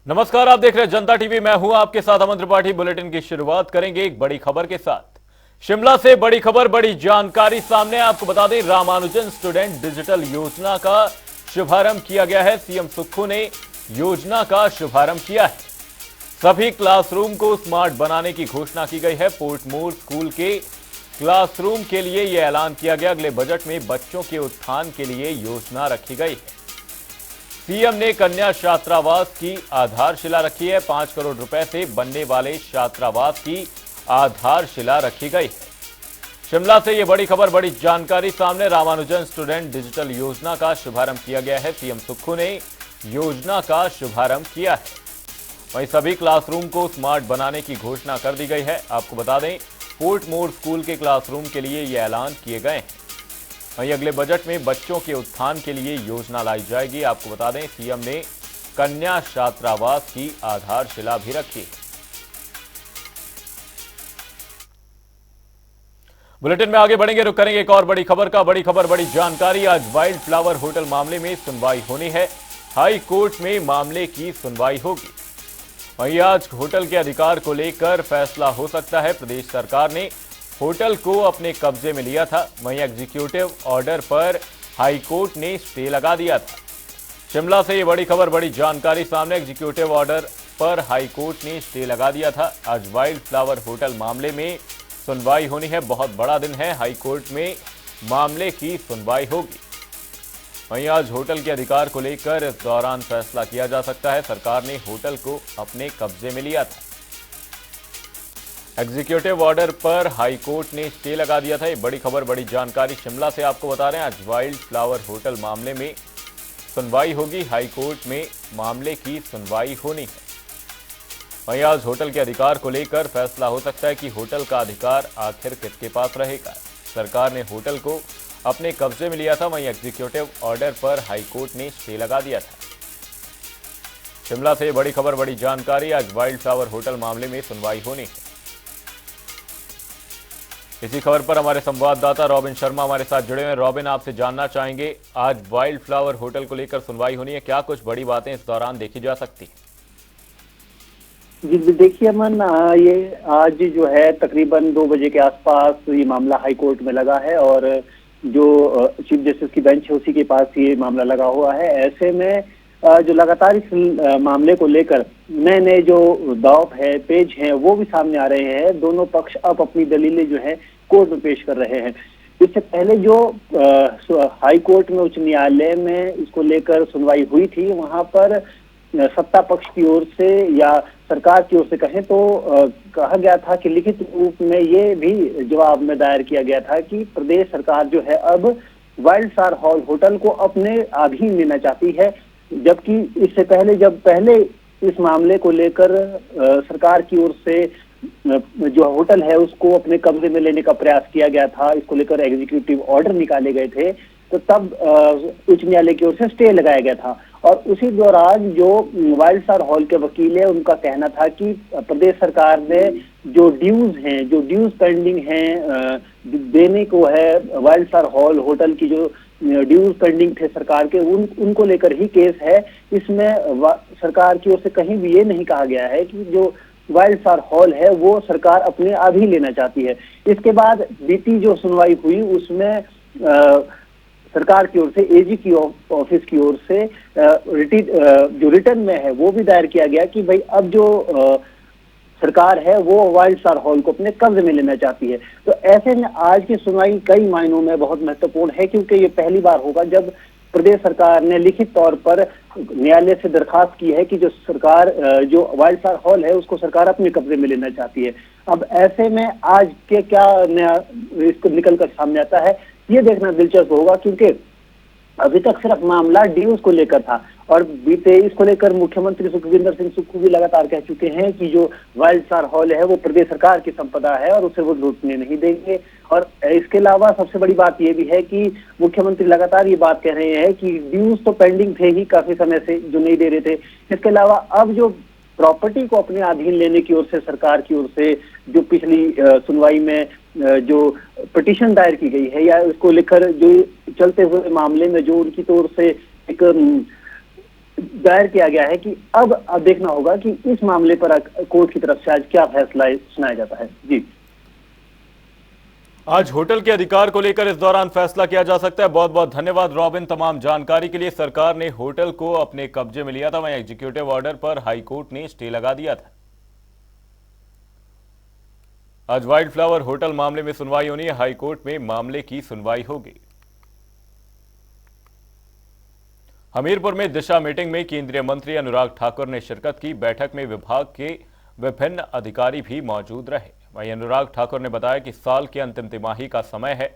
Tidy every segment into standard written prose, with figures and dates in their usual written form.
नमस्कार, आप देख रहे हैं जनता टीवी। मैं हूं आपके साथ अमन त्रिपाठी। बुलेटिन की शुरुआत करेंगे एक बड़ी खबर के साथ। शिमला से बड़ी खबर, बड़ी जानकारी सामने। आपको बता दें, रामानुजन स्टूडेंट डिजिटल योजना का शुभारंभ किया गया है। सीएम सुक्खू ने योजना का शुभारंभ किया है। सभी क्लासरूम को स्मार्ट बनाने की घोषणा की गई है। पोर्टमोर स्कूल के क्लासरूम के लिए यह ऐलान किया गया। अगले बजट में बच्चों के उत्थान के लिए योजना रखी गई है। सीएम ने कन्या छात्रावास की आधारशिला रखी है। 5 करोड़ रुपए से बनने वाले छात्रावास की आधारशिला रखी गई है। शिमला से यह बड़ी खबर, बड़ी जानकारी सामने। रामानुजन स्टूडेंट डिजिटल योजना का शुभारंभ किया गया है। सीएम सुक्खू ने योजना का शुभारंभ किया है। वहीं सभी क्लासरूम को स्मार्ट बनाने की घोषणा कर दी गई है। आपको बता दें, पोर्टमोर स्कूल के क्लासरूम के लिए यह ऐलान किए गए हैं। वहीं अगले बजट में बच्चों के उत्थान के लिए योजना लाई जाएगी। आपको बता दें, सीएम ने कन्या छात्रावास की आधारशिला भी रखी। बुलेटिन में आगे बढ़ेंगे, रुक करेंगे एक और बड़ी खबर का। बड़ी खबर, बड़ी जानकारी। आज वाइल्ड फ्लावर होटल मामले में सुनवाई होनी है। हाई कोर्ट में मामले की सुनवाई होगी। वहीं आज होटल के अधिकार को लेकर फैसला हो सकता है। प्रदेश सरकार ने होटल को अपने कब्जे में लिया था। वहीं एग्जीक्यूटिव ऑर्डर पर हाईकोर्ट ने स्टे लगा दिया था। शिमला से ये बड़ी खबर, बड़ी जानकारी सामने। एग्जीक्यूटिव ऑर्डर पर हाईकोर्ट ने स्टे लगा दिया था। आज वाइल्ड फ्लावर होटल मामले में सुनवाई होनी है। बहुत बड़ा दिन है। हाईकोर्ट में मामले की सुनवाई होगी। वहीं आज होटल के अधिकार को लेकर इस दौरान फैसला किया जा सकता है। सरकार ने होटल को अपने कब्जे में लिया था। एग्जीक्यूटिव ऑर्डर पर हाईकोर्ट ने स्टे लगा दिया था। ये बड़ी खबर, बड़ी जानकारी शिमला से आपको बता रहे हैं। आज वाइल्ड फ्लावर होटल मामले में सुनवाई होगी। हाईकोर्ट में मामले की सुनवाई होनी है। वहीं आज होटल के अधिकार को लेकर फैसला हो सकता है कि होटल का अधिकार आखिर किसके पास रहेगा। सरकार ने होटल को अपने कब्जे में लिया था। वहीं एग्जीक्यूटिव ऑर्डर पर हाईकोर्ट ने स्टे लगा दिया था। शिमला से बड़ी खबर, बड़ी जानकारी। आज वाइल्ड फ्लावर होटल मामले में सुनवाई होनी है। इसी खबर पर हमारे संवाददाता रॉबिन शर्मा हमारे साथ जुड़े हुए हैं। रॉबिन, आपसे जानना चाहेंगे, आज वाइल्ड फ्लावर होटल को लेकर सुनवाई होनी है, क्या कुछ बड़ी बातें इस दौरान देखी जा सकती हैं? जी देखिए अमन, ये आज जो है तकरीबन 2 बजे के आसपास ये मामला हाई कोर्ट में लगा है और जो चीफ जस्टिस की बेंच है उसी के पास ये मामला लगा हुआ है। ऐसे में जो लगातार इस मामले को लेकर नए नए जो दाव है, पेज हैं, वो भी सामने आ रहे हैं। दोनों पक्ष अब अपनी दलीलें जो है कोर्ट में पेश कर रहे हैं। इससे पहले जो हाई कोर्ट में, उच्च न्यायालय में इसको लेकर सुनवाई हुई थी, वहां पर सत्ता पक्ष की ओर से या सरकार की ओर से कहें तो कहा गया था कि लिखित रूप में ये भी जवाब में दायर किया गया था कि प्रदेश सरकार जो है अब वाइल्ड फ्लावर हॉल होटल को अपने अधीन लेना चाहती है। जबकि इससे पहले, जब पहले इस मामले को लेकर सरकार की ओर से जो होटल है उसको अपने कब्जे में लेने का प्रयास किया गया था, इसको लेकर एग्जीक्यूटिव ऑर्डर निकाले गए थे, तो तब उच्च न्यायालय की ओर से स्टे लगाया गया था। और उसी दौरान जो वाइल्ड फ्लावर हॉल के वकील है, उनका कहना था कि प्रदेश सरकार ने जो ड्यूज पेंडिंग हैं देने को है, वाइल्ड फ्लावर हॉल होटल की जो ड्यूज पेंडिंग थे सरकार के, उनको लेकर ही केस है। इसमें सरकार की ओर से कहीं भी ये नहीं कहा गया है कि जो वाइल्ड फ्लावर हॉल है वो सरकार अपने अधीन लेना चाहती है। इसके बाद बीती जो सुनवाई हुई उसमें सरकार की ओर से एजी की ऑफिस की ओर से जो रिटर्न में है वो भी दायर किया गया कि भाई अब जो सरकार है वो वाइल्ड फ्लावर हॉल को अपने कब्जे में लेना चाहती है। तो ऐसे में आज की सुनवाई कई मायनों में बहुत महत्वपूर्ण है, क्योंकि ये पहली बार होगा जब प्रदेश सरकार ने लिखित तौर पर न्यायालय से दरखास्त की है कि जो सरकार जो वाइल्ड फ्लावर हॉल है उसको सरकार अपने कब्जे में लेना चाहती है। अब ऐसे में आज के क्या नया इसको निकल कर सामने आता है, ये देखना दिलचस्प होगा, क्योंकि अभी तक सिर्फ मामला ड्यूज को लेकर था और बीते इसको लेकर मुख्यमंत्री सुखविंदर सिंह सुक्खू भी लगातार कह चुके हैं कि जो वाइल्ड फ्लावर हॉल है वो प्रदेश सरकार की संपदा है और उसे वो लूटने नहीं देंगे। और इसके अलावा सबसे बड़ी बात ये भी है कि मुख्यमंत्री लगातार ये बात कह रहे हैं कि ड्यूज तो पेंडिंग थे ही काफी समय से, जो नहीं दे रहे थे। इसके अलावा अब जो प्रॉपर्टी को अपने अधीन लेने की ओर से सरकार की ओर से जो पिछली सुनवाई में जो पिटीशन दायर की गई है या उसको लेकर जो चलते हुए मामले में जो उनकी तौर से एक दायर किया गया है कि अब देखना होगा कि इस मामले पर कोर्ट की तरफ से आज क्या फैसला सुनाया जाता है। जी, आज होटल के अधिकार को लेकर इस दौरान फैसला किया जा सकता है। बहुत बहुत धन्यवाद रॉबिन तमाम जानकारी के लिए। सरकार ने होटल को अपने कब्जे में लिया था, वहीं एग्जीक्यूटिव ऑर्डर पर हाईकोर्ट ने स्टे लगा दिया था। आज वाइल्ड फ्लावर होटल मामले में सुनवाई होनी है, हाईकोर्ट में मामले की सुनवाई होगी। हमीरपुर में दिशा मीटिंग में केंद्रीय मंत्री अनुराग ठाकुर ने शिरकत की। बैठक में विभाग के विभिन्न अधिकारी भी मौजूद रहे। वहीं अनुराग ठाकुर ने बताया कि साल के अंतिम तिमाही का समय है,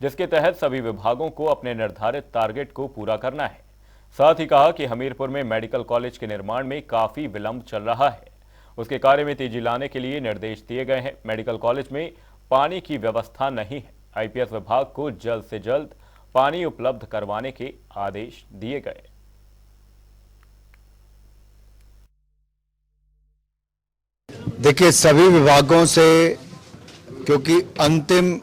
जिसके तहत सभी विभागों को अपने निर्धारित टारगेट को पूरा करना है। साथ ही कहा कि हमीरपुर में मेडिकल कॉलेज के निर्माण में काफी विलंब चल रहा है, उसके कार्य में तेजी लाने के लिए निर्देश दिए गए हैं। मेडिकल कॉलेज में पानी की व्यवस्था नहीं है, आईपीएस विभाग को जल्द से जल्द पानी उपलब्ध करवाने के आदेश दिए गए। देखिए, सभी विभागों से, क्योंकि अंतिम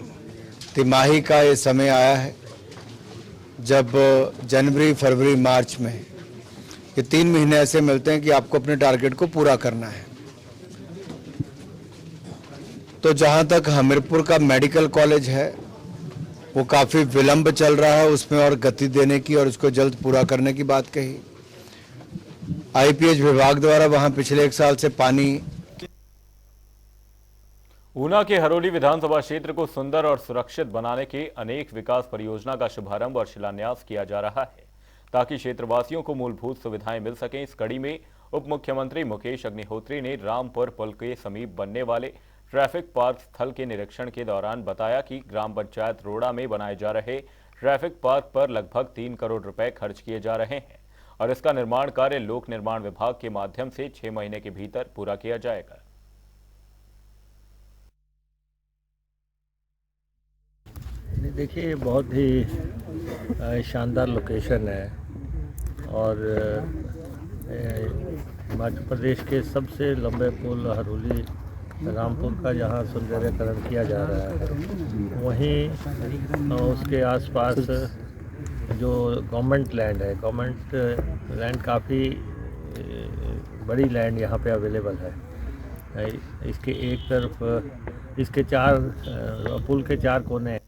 तिमाही का ये समय आया है, जब जनवरी, फरवरी, मार्च में ये 3 महीने ऐसे मिलते हैं कि आपको अपने टारगेट को पूरा करना है। तो जहां तक हमीरपुर का मेडिकल कॉलेज है, वो काफी विलंब चल रहा है, उसमें और गति देने की और उसको जल्द पूरा करने की बात कही। आईपीएच विभाग द्वारा वहां पिछले 1 साल से पानी। ऊना के हरोली विधानसभा क्षेत्र को सुंदर और सुरक्षित बनाने के अनेक विकास परियोजना का शुभारंभ और शिलान्यास किया जा रहा है, ताकि क्षेत्रवासियों को मूलभूत सुविधाएं मिल सकें। इस कड़ी में उप मुख्यमंत्री मुकेश अग्निहोत्री ने रामपुर पुल के समीप बनने वाले ट्रैफिक पार्क स्थल के निरीक्षण के दौरान बताया कि ग्राम पंचायत रोड़ा में बनाए जा रहे ट्रैफिक पार्क पर लगभग 3 करोड़ रुपए खर्च किए जा रहे हैं और इसका निर्माण कार्य लोक निर्माण विभाग के माध्यम से 6 महीने के भीतर पूरा किया जाएगा। देखिए, बहुत ही शानदार लोकेशन है और हिमाचल प्रदेश के सबसे लंबे पुल हरोली रामपुर का जहाँ सुंदरीकरण किया जा रहा है, वहीं उसके आसपास जो गवर्नमेंट लैंड है, गवर्नमेंट लैंड काफ़ी बड़ी लैंड यहाँ पे अवेलेबल है। इसके एक तरफ इसके 4 पुल के 4 कोने।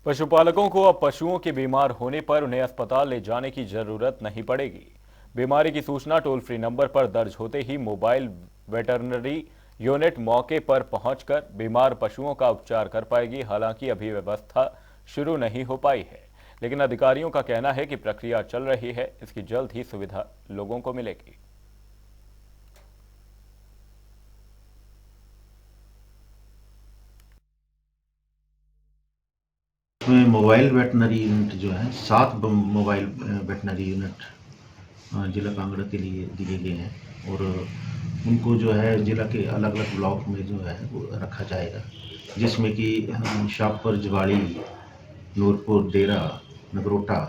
पशुपालकों को अब पशुओं के बीमार होने पर उन्हें अस्पताल ले जाने की जरूरत नहीं पड़ेगी। बीमारी की सूचना टोल फ्री नंबर पर दर्ज होते ही मोबाइल वेटरनरी यूनिट मौके पर पहुंचकर बीमार पशुओं का उपचार कर पाएगी। हालांकि अभी व्यवस्था शुरू नहीं हो पाई है, लेकिन अधिकारियों का कहना है कि प्रक्रिया चल रही है, इसकी जल्द ही सुविधा लोगों को मिलेगी। में मोबाइल वेटनरी यूनिट जो है 7 मोबाइल वेटनरी यूनिट जिला कांगड़ा के लिए दिए गए हैं और उनको जो है जिला के अलग अलग ब्लॉक में जो है वो रखा जाएगा, जिसमें कि शाहपुर, जवाड़ी, नूरपुर, डेरा, नगरोटा,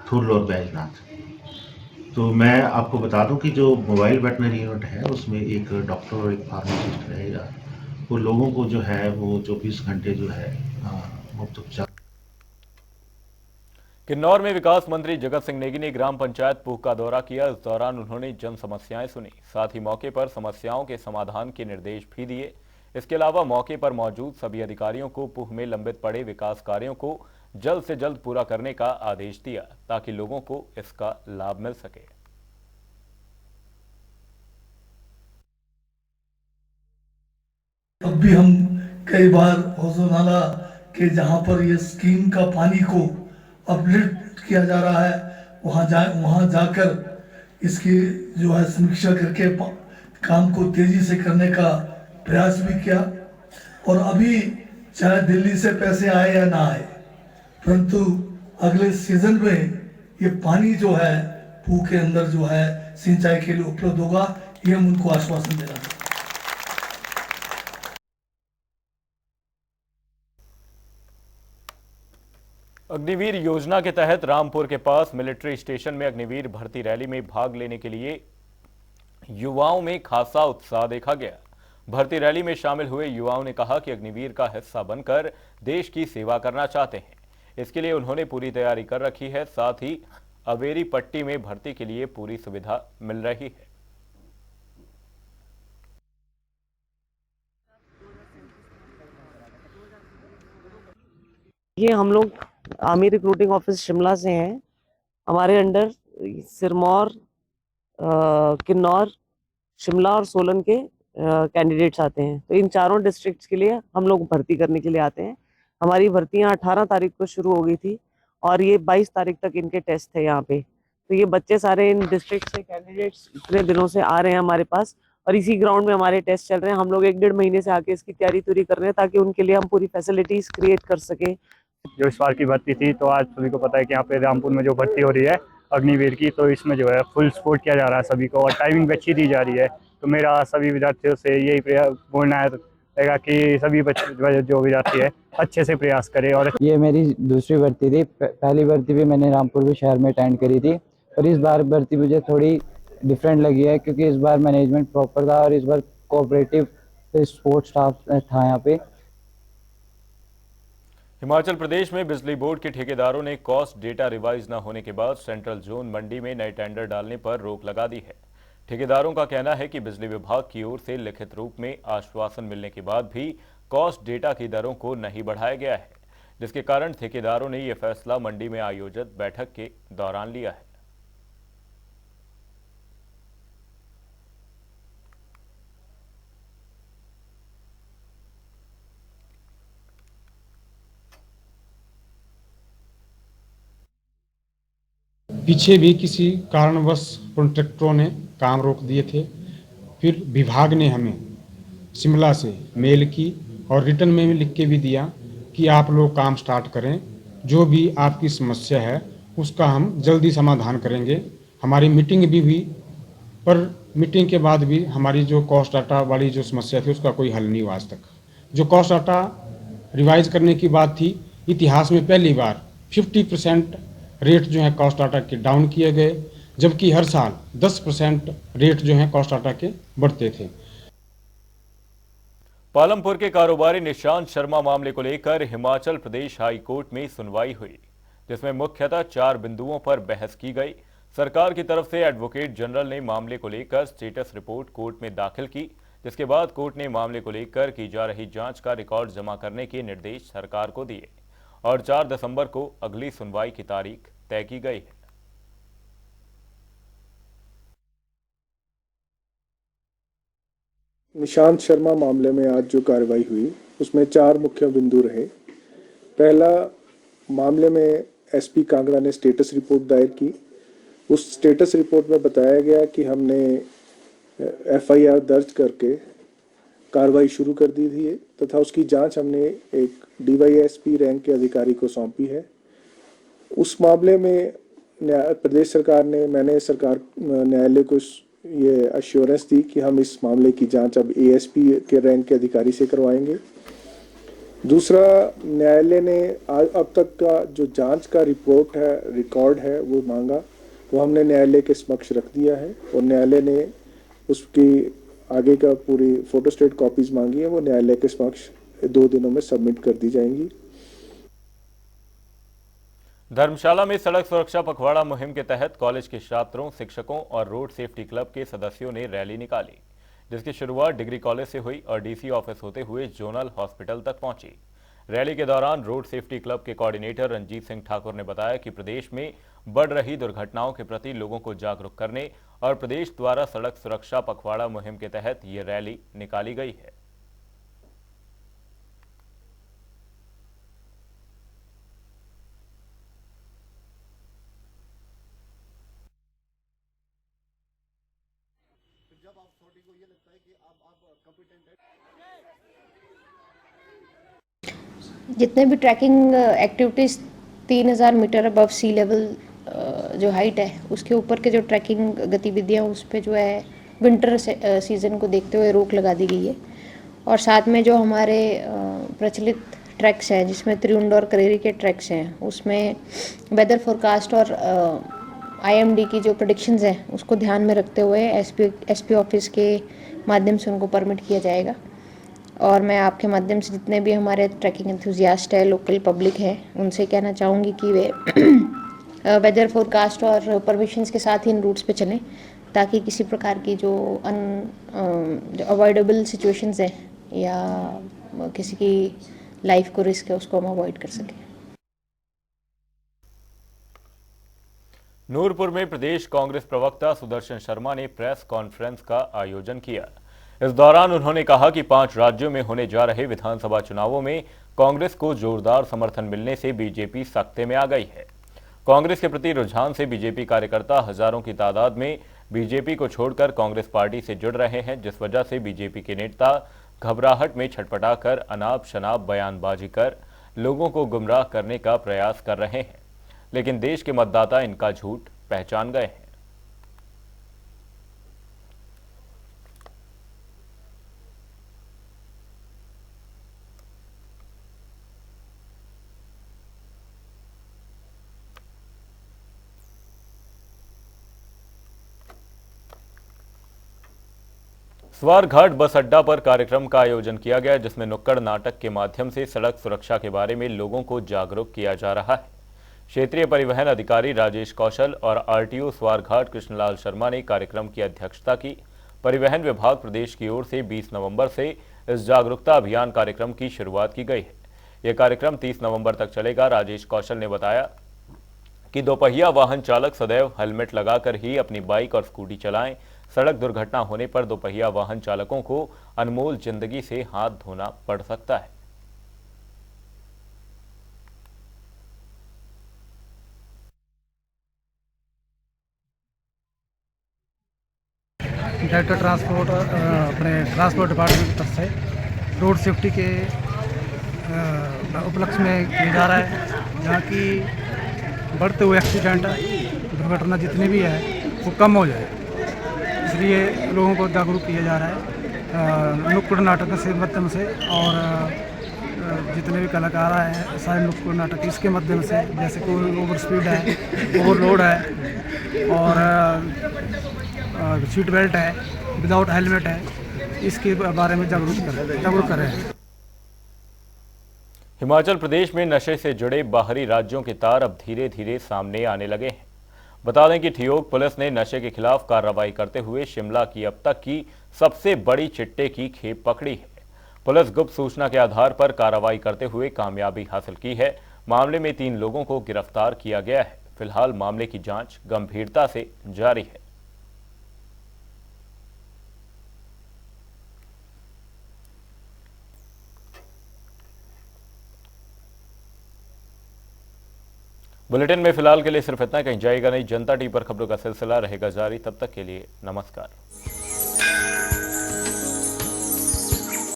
थुल और बैजनाथ। तो मैं आपको बता दूं कि जो मोबाइल वेटनरी यूनिट है उसमें एक डॉक्टर और एक फार्मासिस्ट रहेगा। वो लोगों को जो है वो 24 घंटे जो है मुफ्त उपचार। किन्नौर में विकास मंत्री जगत सिंह नेगी ने ग्राम पंचायत पूह का दौरा किया। इस दौरान उन्होंने जन समस्याएं सुनी, साथ ही मौके पर समस्याओं के समाधान के निर्देश भी दिए। इसके अलावा मौके पर मौजूद सभी अधिकारियों को पूह में लंबित पड़े विकास कार्यों को जल्द से जल्द पूरा करने का आदेश दिया, ताकि लोगों को इसका लाभ मिल सके। अब भी हम कई बार हौसला नाला के जहाँ पर ये स्कीम का पानी को अपलिफ्ट किया जा रहा है, वहाँ जाकर इसकी जो है समीक्षा करके काम को तेजी से करने का प्रयास भी किया। और अभी चाहे दिल्ली से पैसे आए या ना आए, परंतु अगले सीजन में ये पानी जो है पूह के अंदर जो है सिंचाई के लिए उपलब्ध होगा, ये हम उनको आश्वासन दे रहे हैं। अग्निवीर योजना के तहत रामपुर के पास मिलिट्री स्टेशन में अग्निवीर भर्ती रैली में भाग लेने के लिए युवाओं में खासा उत्साह देखा गया। भर्ती रैली में शामिल हुए युवाओं ने कहा कि अग्निवीर का हिस्सा बनकर देश की सेवा करना चाहते हैं। इसके लिए उन्होंने पूरी तैयारी कर रखी है। साथ ही अवेरी पट्टी में भर्ती के लिए पूरी सुविधा मिल रही है। ये हम लोग आर्मी रिक्रूटिंग ऑफिस शिमला से हैं। हमारे अंडर सिरमौर, किन्नौर, शिमला और सोलन के कैंडिडेट्स आते हैं। तो इन चारों डिस्ट्रिक्ट्स के लिए हम लोग भर्ती करने के लिए आते हैं। हमारी भर्तियां 18 तारीख को शुरू हो गई थी और ये 22 तारीख तक इनके टेस्ट थे यहाँ पे। तो ये बच्चे सारे इन डिस्ट्रिक्ट से कैंडिडेट्स इतने दिनों से आ रहे हैं हमारे पास और इसी ग्राउंड में हमारे टेस्ट चल रहे हैं। हम लोग 1-1.5 महीने से आके इसकी तैयारी कर रहे हैं ताकि उनके लिए हम पूरी फैसिलिटीज क्रिएट कर सके। जो इस बार की भर्ती थी, तो आज सभी को पता है कि यहाँ पे रामपुर में जो भर्ती हो रही है अग्निवीर की, तो इसमें जो है फुल सपोर्ट किया जा रहा है सभी को और टाइमिंग भी अच्छी दी जा रही है। तो मेरा सभी विद्यार्थियों से यही बोलना है कि सभी बच्चे जो विद्यार्थी है अच्छे से प्रयास करें। और ये मेरी दूसरी भर्ती थी। पहली भर्ती भी मैंने रामपुर भी शहर में अटेंड करी थी और इस बार भर्ती मुझे थोड़ी डिफरेंट लगी है क्योंकि इस बार मैनेजमेंट प्रॉपर था और इस बार कोऑपरेटिव सपोर्ट स्टाफ था यहाँ पे। हिमाचल प्रदेश में बिजली बोर्ड के ठेकेदारों ने कॉस्ट डेटा रिवाइज न होने के बाद सेंट्रल जोन मंडी में नए टेंडर डालने पर रोक लगा दी है। ठेकेदारों का कहना है कि बिजली विभाग की ओर से लिखित रूप में आश्वासन मिलने के बाद भी कॉस्ट डेटा की दरों को नहीं बढ़ाया गया है, जिसके कारण ठेकेदारों ने यह फैसला मंडी में आयोजित बैठक के दौरान लिया है। पीछे भी किसी कारणवश कॉन्ट्रैक्टरों ने काम रोक दिए थे। फिर विभाग ने हमें शिमला से मेल की और रिटर्न में भी लिख के भी दिया कि आप लोग काम स्टार्ट करें, जो भी आपकी समस्या है उसका हम जल्दी समाधान करेंगे। हमारी मीटिंग भी हुई, पर मीटिंग के बाद भी हमारी जो कॉस्ट डाटा वाली जो समस्या थी उसका कोई हल नहीं हुआ आज तक। जो कॉस्ट डाटा रिवाइज करने की बात थी, इतिहास में पहली बार 50% रेट जो है कॉस्ट डाटा के डाउन किए गए, जबकि हर साल 10% रेट जो है कॉस्ट डाटा के बढ़ते थे। पालमपुर के कारोबारी निशांत शर्मा मामले को लेकर हिमाचल प्रदेश हाई कोर्ट में सुनवाई हुई, जिसमें मुख्यतः 4 बिंदुओं पर बहस की गई। सरकार की तरफ से एडवोकेट जनरल ने मामले को लेकर स्टेटस रिपोर्ट कोर्ट में दाखिल की, जिसके बाद कोर्ट ने मामले को लेकर की जा रही जांच का रिकॉर्ड जमा करने के निर्देश सरकार को दिए और 4 दिसंबर को अगली सुनवाई की तारीख तय की गई है। निशांत शर्मा मामले में आज जो कार्रवाई हुई उसमें 4 मुख्य बिंदु रहे। पहला, मामले में एसपी कांगड़ा ने स्टेटस रिपोर्ट दायर की। उस स्टेटस रिपोर्ट में बताया गया कि हमने एफआईआर दर्ज करके कार्रवाई शुरू कर दी थी तथा उसकी जांच हमने एक डीवाईएसपी रैंक के अधिकारी को सौंपी है। उस मामले में प्रदेश सरकार ने न्यायालय को ये अश्योरेंस दी कि हम इस मामले की जांच अब एएसपी के रैंक के अधिकारी से करवाएंगे। दूसरा, न्यायालय ने अब तक का जो जांच का रिकॉर्ड है वो मांगा, वो हमने न्यायालय के समक्ष रख दिया है और न्यायालय ने उसकी आगे का पूरी फोटोस्टेट कॉपीज मांगी है, वो न्यायालय के समक्ष 2 दिनों में सबमिट कर दी जाएंगी। धर्मशाला में सड़क सुरक्षा पखवाड़ा मुहिम के तहत कॉलेज के छात्रों, शिक्षकों और रोड सेफ्टी क्लब के सदस्यों ने रैली निकाली, जिसकी शुरुआत डिग्री कॉलेज से हुई और डीसी ऑफिस होते हुए जोनल हॉस्पिटल तक पहुंची। रैली के दौरान रोड सेफ्टी क्लब के कोऑर्डिनेटर रंजीत सिंह ठाकुर ने बताया कि प्रदेश में बढ़ रही दुर्घटनाओं के प्रति लोगों को जागरूक करने और प्रदेश द्वारा सड़क सुरक्षा पखवाड़ा मुहिम के तहत ये रैली निकाली गई है। जितने भी trekking activities 3000 metre above sea level जो हाइट है उसके ऊपर के जो ट्रैकिंग गतिविधियां उस पे जो है विंटर सीज़न को देखते हुए रोक लगा दी गई है। और साथ में जो हमारे प्रचलित ट्रैक्स हैं जिसमें त्रिउंड और करेरी के ट्रैक्स हैं उसमें वेदर फोरकास्ट और आईएमडी की जो प्रेडिक्शंस हैं उसको ध्यान में रखते हुए एसपी ऑफिस के माध्यम से उनको परमिट किया जाएगा। और मैं आपके माध्यम से जितने भी हमारे ट्रैकिंग एंथुजियास्ट है, लोकल पब्लिक है, उनसे कहना चाहूँगी कि वे वेदर फोरकास्ट और परमिशंस के साथ ही इन रूट्स पे चलें, ताकि किसी प्रकार की जो अवॉइडेबल सिचुएशंस हैं या किसी की लाइफ को रिस्क है उसको हम अवॉइड कर सकें। नूरपुर में प्रदेश कांग्रेस प्रवक्ता सुदर्शन शर्मा ने प्रेस कॉन्फ्रेंस का आयोजन किया। इस दौरान उन्होंने कहा कि 5 राज्यों में होने जा रहे विधानसभा चुनावों में कांग्रेस को जोरदार समर्थन मिलने से बीजेपी सख्ते में आ गई है। कांग्रेस के प्रति रुझान से बीजेपी कार्यकर्ता हजारों की तादाद में बीजेपी को छोड़कर कांग्रेस पार्टी से जुड़ रहे हैं, जिस वजह से बीजेपी के नेता घबराहट में छटपटाकर अनाप शनाप बयानबाजी कर लोगों को गुमराह करने का प्रयास कर रहे हैं, लेकिन देश के मतदाता इनका झूठ पहचान गए हैं। स्वारघाट बस अड्डा पर कार्यक्रम का आयोजन किया गया, जिसमें नुक्कड़ नाटक के माध्यम से सड़क सुरक्षा के बारे में लोगों को जागरूक किया जा रहा है। क्षेत्रीय परिवहन अधिकारी राजेश कौशल और आरटीओ स्वारघाट कृष्णलाल शर्मा ने कार्यक्रम की अध्यक्षता की। परिवहन विभाग प्रदेश की ओर से 20 नवंबर से इस जागरूकता अभियान कार्यक्रम की शुरुआत की गई है। यह कार्यक्रम 30 नवंबर तक चलेगा। राजेश कौशल ने बताया कि दोपहिया वाहन चालक सदैव हेलमेट लगाकर ही अपनी बाइक और स्कूटी चलाएं। सड़क दुर्घटना होने पर दोपहिया वाहन चालकों को अनमोल जिंदगी से हाथ धोना पड़ सकता है। डायरेक्टर ट्रांसपोर्ट अपने ट्रांसपोर्ट डिपार्टमेंट की तरफ से रोड सेफ्टी के उपलक्ष्य में किया जा रहा है, जहाँ की बढ़ते हुए एक्सीडेंट दुर्घटना जितनी भी है वो कम हो जाए, इसलिए लोगों को जागरूक किया जा रहा है नुक्कड़ नाटक के माध्यम से। और जितने भी कलाकार हैं सारे नुक्कड़ नाटक इसके माध्यम से, जैसे कोई ओवर स्पीड है, ओवरलोड है और सीट बेल्ट है, विदाउट हेलमेट है, इसके बारे में जागरूक कर रहे हैं। हिमाचल प्रदेश में नशे से जुड़े बाहरी राज्यों के तार अब धीरे धीरे सामने आने लगे हैं। बता दें कि ठियोग पुलिस ने नशे के खिलाफ कार्रवाई करते हुए शिमला की अब तक की सबसे बड़ी चिट्टे की खेप पकड़ी है। पुलिस गुप्त सूचना के आधार पर कार्रवाई करते हुए कामयाबी हासिल की है। मामले में 3 लोगों को गिरफ्तार किया गया है। फिलहाल मामले की जांच गंभीरता से जारी है। बुलेटिन में फिलहाल के लिए सिर्फ इतना, कहीं जाएगा नहीं। जनता टीवी पर खबरों का सिलसिला रहेगा जारी। तब तक के लिए नमस्कार।